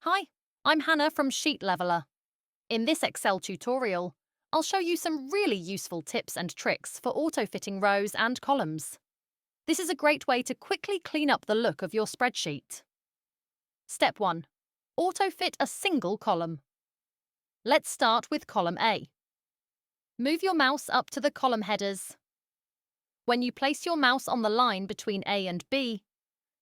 Hi, I'm Hannah from Sheet Leveler. In this Excel tutorial, I'll show you some really useful tips and tricks for auto-fitting rows and columns. This is a great way to quickly clean up the look of your spreadsheet. Step 1. Auto-fit a single column. Let's start with column A. Move your mouse up to the column headers. When you place your mouse on the line between A and B,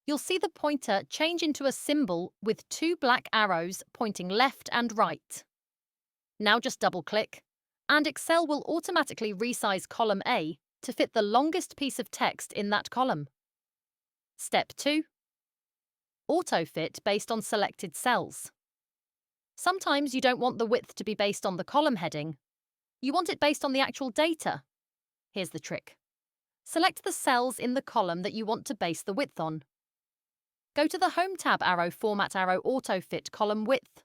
you'll see the pointer change into a symbol with two black arrows pointing left and right. Now just double-click, and Excel will automatically resize column A to fit the longest piece of text in that column. Step 2. Auto-fit based on selected cells. Sometimes you don't want the width to be based on the column heading. You want it based on the actual data. Here's the trick. Select the cells in the column that you want to base the width on. Go to the Home tab arrow Format arrow Auto-fit column width.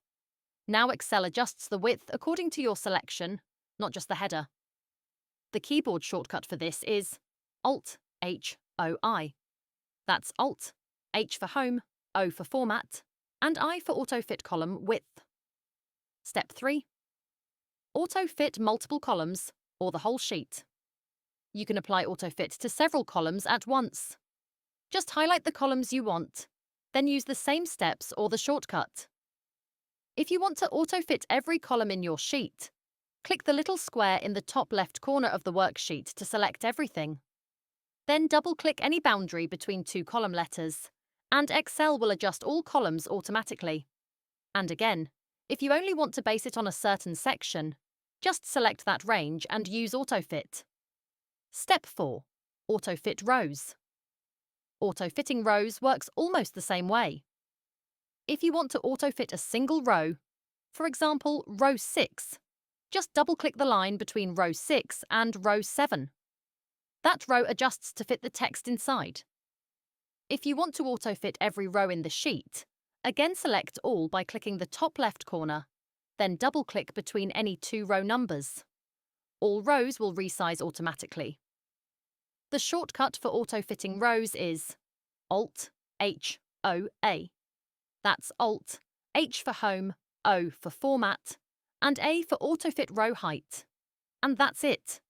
Now Excel adjusts the width according to your selection, not just the header. The keyboard shortcut for this is Alt-H-O-I. That's Alt, H for Home, O for Format, and I for Auto-fit column width. Step 3. Auto-fit multiple columns or the whole sheet. You can apply auto-fit to several columns at once. Just highlight the columns you want, then use the same steps or the shortcut. If you want to auto-fit every column in your sheet, click the little square in the top left corner of the worksheet to select everything. Then double-click any boundary between two column letters, and Excel will adjust all columns automatically. And again, if you only want to base it on a certain section, just select that range and use auto-fit. Step 4. Auto-fit rows. Auto-fitting rows works almost the same way. If you want to auto-fit a single row, for example, row 6, just double-click the line between row 6 and row 7. That row adjusts to fit the text inside. If you want to auto-fit every row in the sheet, again select All by clicking the top left corner, then double-click between any two row numbers. All rows will resize automatically. The shortcut for auto-fitting rows is Alt-H-O-A. That's Alt, H for Home, O for Format, and A for auto-fit row height. And that's it.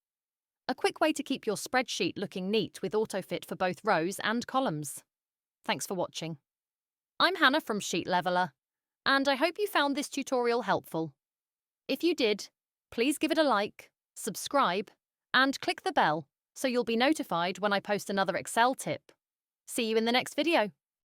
A quick way to keep your spreadsheet looking neat with auto-fit for both rows and columns. Thanks for watching. I'm Hannah from Sheet Leveler, and I hope you found this tutorial helpful. If you did, please give it a like, subscribe, and click the bell so you'll be notified when I post another Excel tip. See you in the next video.